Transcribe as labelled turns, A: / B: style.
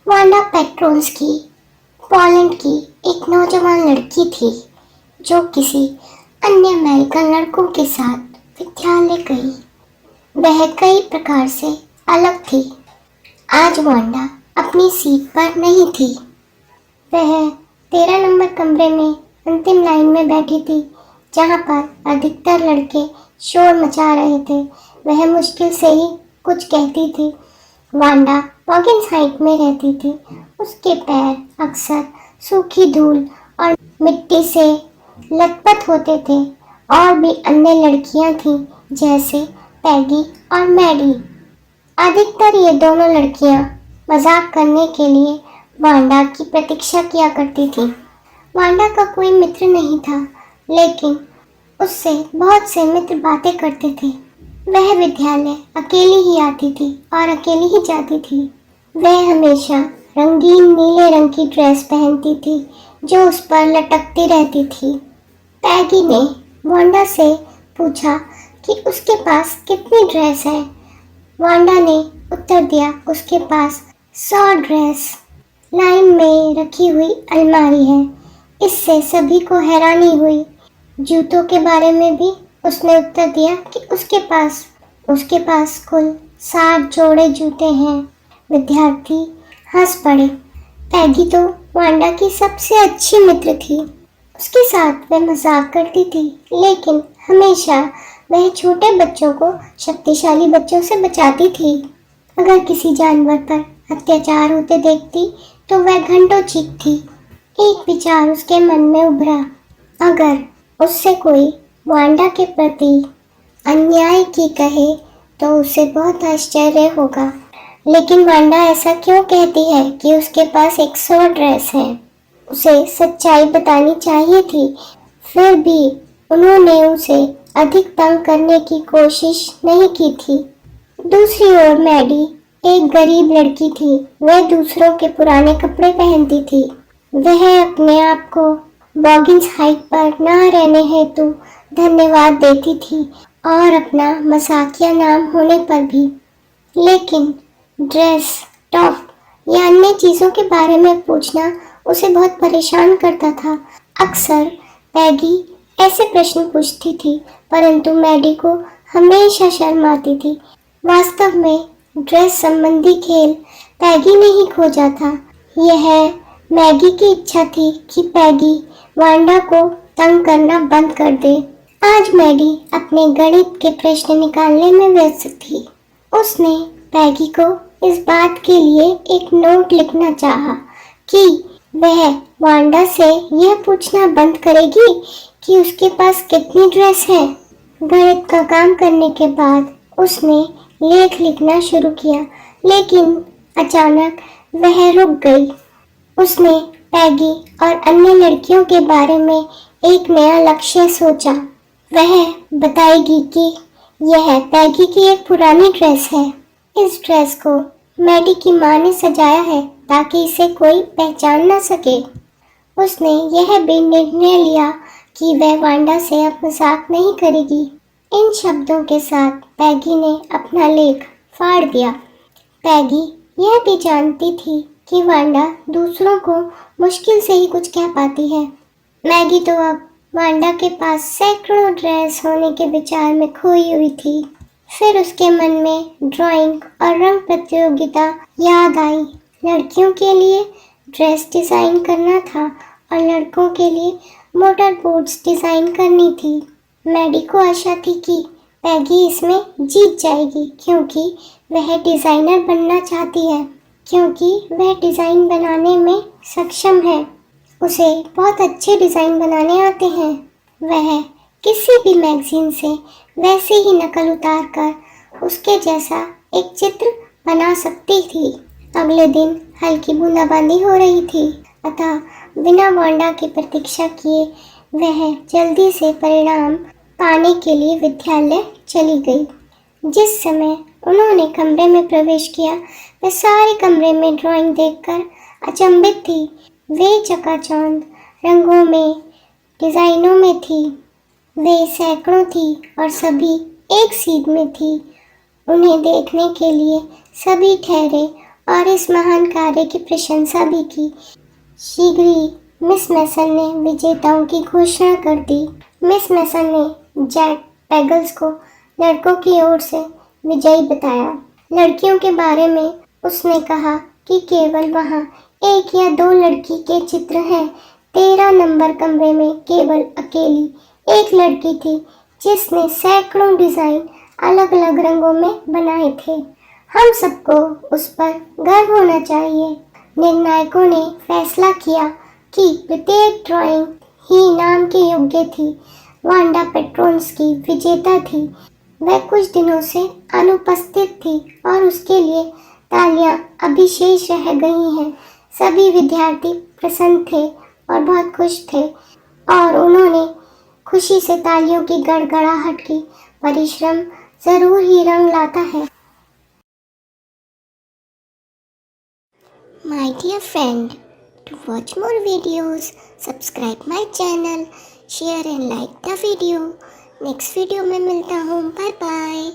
A: Wanda patrols की Poland की एक नौजवान लड़की थी जो किसी अन्य अमेरिकन लड़कों के साथ विद्यालय गई। वह कई प्रकार से अलग थी। आज वांडा अपनी सीट पर नहीं थी। वह 13 नंबर कमरे में अंतिम लाइन में बैठी थी, जहां पर अधिकतर लड़के शोर मचा रहे थे। वह मुश्किल से ही कुछ कहती थी। वांडा वॉगिंस हाइट में रहती थी। उसके पैर अक्सर सूखी धूल और मिट्टी से लथपथ होते थे। और भी अन्य लड़कियां थीं, जैसे पैगी और मैडी। अधिकतर ये दोनों लड़कियां मजाक करने के लिए वांडा की प्रतीक्षा किया करती थी। वांडा का कोई मित्र नहीं था, लेकिन उससे बहुत से मित्र बातें करते थे। वह विद्यालय अकेली ही आती थी और अकेली ही जाती थी। वह हमेशा रंगीन नीले रंग की ड्रेस पहनती थी जो उस पर लटकती रहती थी। पैगी ने वांडा से पूछा कि उसके पास कितनी ड्रेस है। वांडा ने उत्तर दिया, उसके पास 100 ड्रेस लाइन में रखी हुई अलमारी है। इससे सभी को हैरानी हुई। जूतों के बारे में भी उसने उत्तर दिया कि उसके पास कुल 60 जोड़े जूते हैं। विद्यार्थी हंस पड़े। पैगी तो वांडा की सबसे अच्छी मित्र थी। उसके साथ वह मजाक करती थी, लेकिन हमेशा वह छोटे बच्चों को शक्तिशाली बच्चों से बचाती थी। अगर किसी जानवर पर अत्याचार होते देखती तो वह घंटों चीखती। एक विचार उसके मन में उभरा, अगर उससे कोई वांडा के प्रति अन्याय की कहे तो उसे बहुत आश्चर्य होगा। लेकिन वांडा ऐसा क्यों कहती है कि उसके पास 100 ड्रेस है? उसे सच्चाई बतानी चाहिए थी। फिर भी उन्होंने उसे अधिक तंग करने की कोशिश नहीं की थी। दूसरी ओर मैडी एक गरीब लड़की थी। वह दूसरों के पुराने कपड़े पहनती थी। वह अपने आप को बॉगिंस हाइट पर न रहने हेतु धन्यवाद देती थी और अपना मजाकिया नाम होने पर भी। लेकिन ड्रेस, टॉप या अन्य चीज़ों के बारे में पूछना उसे बहुत परेशान करता था। अक्सर पैगी ऐसे प्रश्न पूछती थी, परंतु मैडी को हमेशा शर्म आती थी। वास्तव में ड्रेस संबंधी खेल पैगी ने ही खोजा था। यह मैगी की इच्छा थी कि पैगी वांडा को तंग करना बंद कर दे। आज मैगी अपने गणित के प्रश्न निकालने में व्यस्त थी। उसने पैगी को इस बात के लिए एक नोट लिखना चाहा कि वह वांडा से यह पूछना बंद करेगी कि उसके पास कितनी ड्रेस है। गणित का काम करने के बाद उसने लेख लिखना शुरू किया, लेकिन अचानक वह रुक गई। उसने पैगी और अन्य लड़कियों के बारे में एक नया लक्ष्य सोचा। वह बताएगी कि यह पैगी की एक पुरानी ड्रेस है। इस ड्रेस को मैडी की माँ ने सजाया है ताकि इसे कोई पहचान न सके। उसने यह भी निर्णय लिया कि वह वांडा से अब मजाक नहीं करेगी। इन शब्दों के साथ पैगी ने अपना लेख फाड़ दिया। पैगी यह भी जानती थी कि वांडा दूसरों को मुश्किल से ही कुछ कह पाती है। मैगी तो अब वांडा के पास सैकड़ों ड्रेस होने के विचार में खोई हुई थी। फिर उसके मन में ड्राइंग और रंग प्रतियोगिता याद आई। लड़कियों के लिए ड्रेस डिज़ाइन करना था और लड़कों के लिए मोटर बोट्स डिज़ाइन करनी थी। मैडी को आशा थी कि पैगी इसमें जीत जाएगी, क्योंकि वह डिज़ाइनर बनना चाहती है, क्योंकि वह डिज़ाइन बनाने में सक्षम है। उसे बहुत अच्छे डिज़ाइन बनाने आते हैं। वह किसी भी मैगजीन से वैसे ही नकल उतार कर उसके जैसा एक चित्र बना सकती थी। अगले दिन हल्की बूंदाबांदी हो रही थी, अतः बिना वांडा की प्रतीक्षा किए वह जल्दी से परिणाम पाने के लिए विद्यालय चली गई। जिस समय उन्होंने कमरे में प्रवेश किया, वह सारे कमरे में ड्राइंग देखकर अचंभित थी। वे चकाचौंध रंगों में, डिज़ाइनों में थी। वे सैकड़ों थी और सभी एक सीध में थी। उन्हें देखने के लिए सभी ठहरे और इस महान कार्य की प्रशंसा भी की। शीघ्र ही मिस मैसन ने विजेताओं की घोषणा कर दी। मिस मैसन ने जैक पेगल्स को लड़कों की ओर से विजयी बताया। लड़कियों के बारे में उसने कहा कि केवल वहाँ 1 या 2 लड़की के चित्र हैं। 13 नंबर कमरे में केवल अकेली एक लड़की थी जिसने सैकड़ों डिजाइन अलग अलग रंगों में बनाए थे। हम सबको उस पर गर्व होना चाहिए। निर्णायकों ने फैसला किया कि प्रत्येक ड्राइंग ही इनाम के योग्य थी। वांडा पेट्रोन्स्की विजेता थी। वह कुछ दिनों से अनुपस्थित थी और उसके लिए तालियां अभी शेष रह गई हैं। सभी विद्यार्थी प्रसन्न थे और बहुत खुश थे और उन्होंने खुशी से तालियों की गड़गड़ाहट की। परिश्रम जरूर ही रंग लाता है। My dear friend, to watch more videos, subscribe my channel, share and like the video. Next video में मिलता हूँ। Bye bye.